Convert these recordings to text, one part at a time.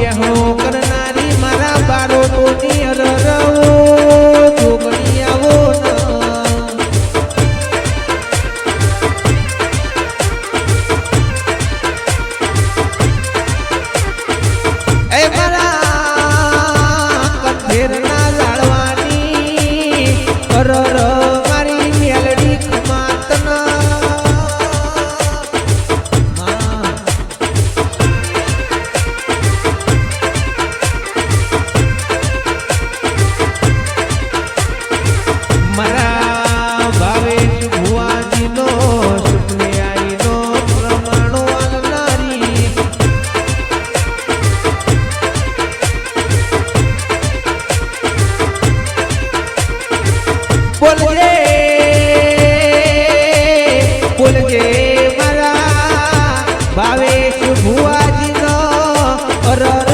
બેહો કરનારી મારા બારો ટોની અરરવો જોગણી આવો એ મારા કંઠેરના લાડવાની અરર મારી મેલડી ખમાતના મારા ભાવેશ ભુવાજીનો સુપને આઈનો પ્રમાણો આલનારી બોલજે બોલજે મારા ભાવેશ ભુવાજીનો અરર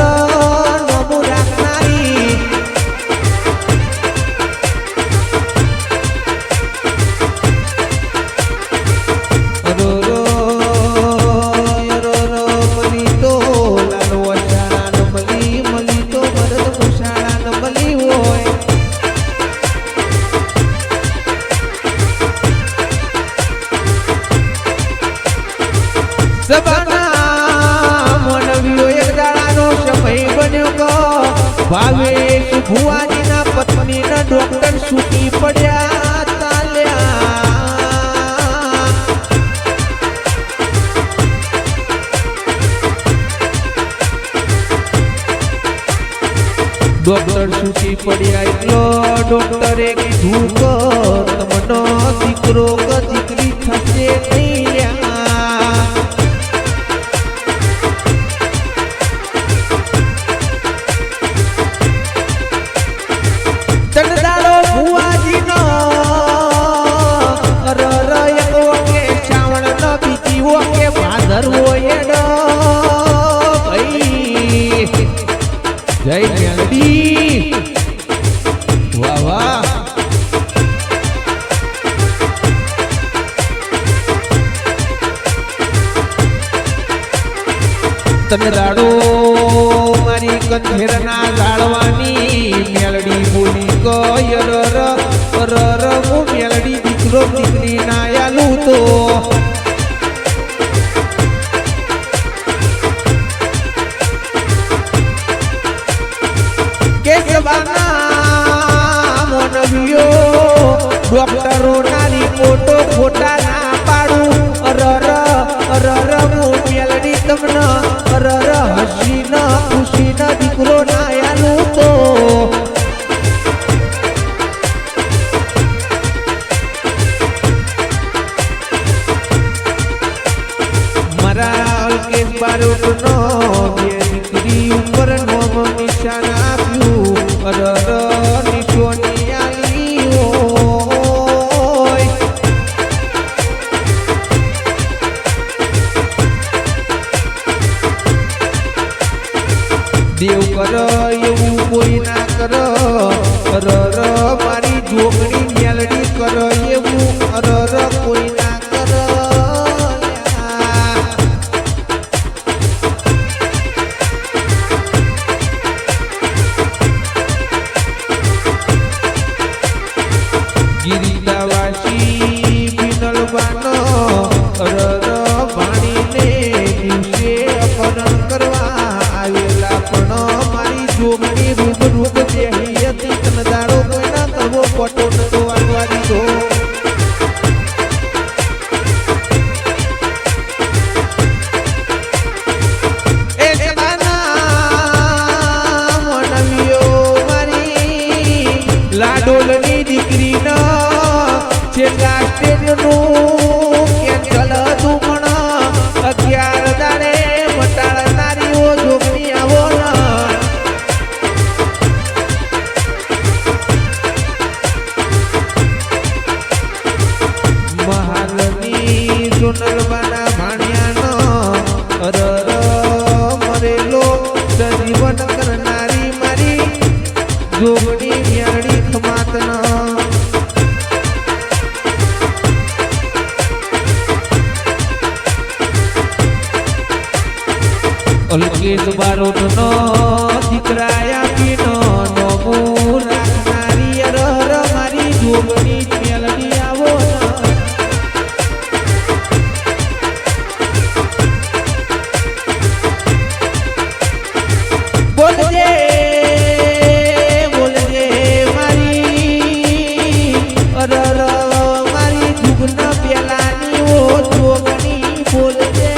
નમો રાખનારી ભાવેશ ભુવાજીના પત્નીના ડોક્ટર છૂટી પડ્યા તાલ્યા ડોક્ટર છૂટી પડ્યા એટલો ડોક્ટરે કીધું કે તમનો દીકરો કે દીકરી થશે નહીં ચંદાડો ભુવાજીનો અરર એક ઓકે શ્રાવણનો બીજી ઓકે ભાદરવો એડો ભાઈ જય મેલડી વાહ વાહ ચંદાડો મારી કંઠેરના લાડવાની મેલડી બોલી ગયરર અરર હું મેલડી દીકરો દીકરી ના આલું તો કેશવાના મોનવિયો ડોક્ટરો ના રિપોર્ટો ખોટા ના પાડું અરર અરર હું મેલડી તમને અરર હસીન ખુશીન દીકરો ના આલું તો મારા અલ્કેશ બારોટનો બે દીકરી ઉપર નોમ નિશાન આપ્યું અરર નિશોની આલી હોય દેવ કર એવું કોઈ ના કર અરર મારી જોગણી મેલડી કર એવું અરર કોઈ ના કર ગિરિદાવાસી બિનલવાનો અરર ભાણીને દિવસે અપહરણ કરવા આવેલા પણ મારી જોગણી રૂપ રૂપ બેહી હતી તનદાડો કોઈના કરવો પટો નતો વાગવા દીધો એ જમાના મોનવિયો મારી લાડોલની દીકરીનો છેલ્લા સ્ટેજનું કેન્સલ હતું પણ 11 દાડે મટાડનારીઓ જોગણી આવો મહાલની સોનલવાના ભાણિયાનો અરર મરેલો સજીવન કરનારી મારી જોગણી મેળડી ખમાતના અલકેશ યોગેશ બારોટનો દીકરાયા પીનો નોમો રાખનારી અરર મારી જોગણી મેલડી આવો બોલજે બોલજે મારી અરર મારી જુગના પેલાની ઓ જોગણી બોલજે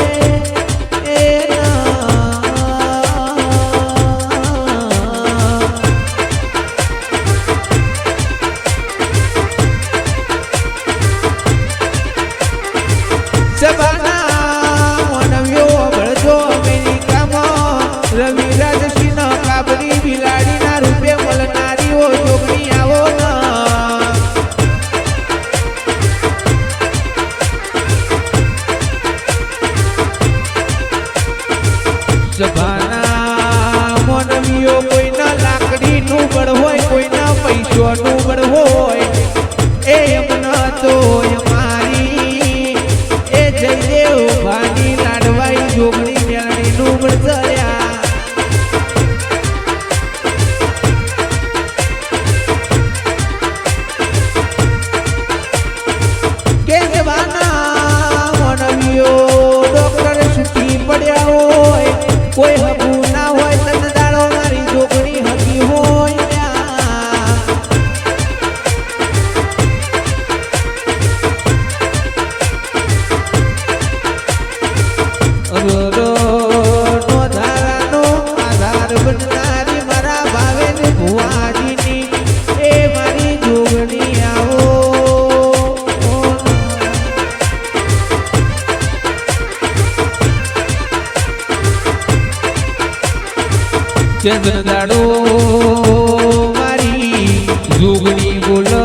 સભાના મોનવીઓ કોઈના લાકડીનું બળ હોય કોઈના પૈસાનું બળ હોય એ એમના તો મારી એ જયદેવ ભાની લાડવાઈ જોગણી મેળણીનું બળ ચર્યા કે સભાના મોનવીઓ ડોક્ટર સુખી પડ્યા હોય કોઈ હબુ ના હોય તનદાડો મારી જોગણી હકી હોય અરરો નો ધારાનો આધાર બનનારી મારા ભાવેન ભુવાજીની એ મારી જોગણી આવો ચંદ્રદાડો મારી જોગણી બોલો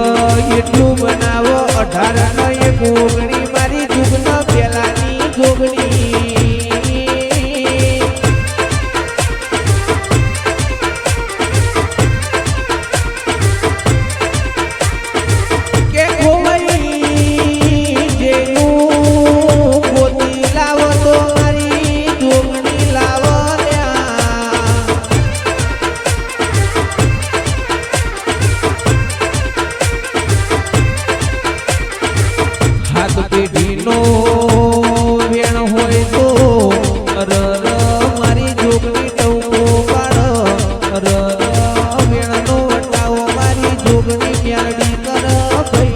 એટલું બનાવો 18 નો એક ઓગણી મારી જુગના પેલાની જોગણી કે ખોવાઈ જેનું ગોતી લાવો તો મારી જોગણી લાવો પેઢીનો વેણ હોય તો અરર મારી જોગણી ટવકો પાડ અરર વેણનો વટાવો મારી જોગણી મેળડી કર ભઈ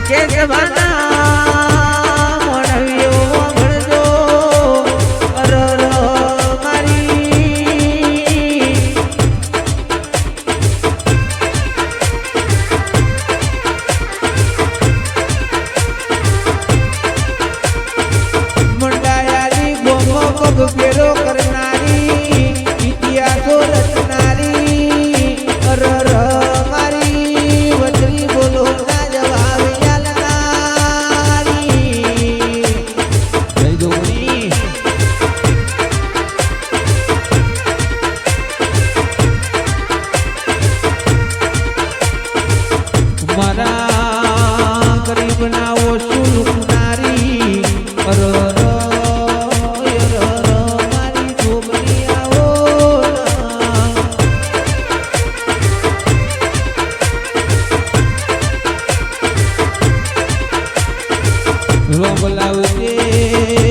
કે જવાના ફેરો કરનારી ઇતિહાસો રચનારી અરર મારી વચરી બોલો ના જવાબ યાલનારી જય જોગણી મારા ગરીબના ઓછું લૂંટનારી અરર બોલાવજે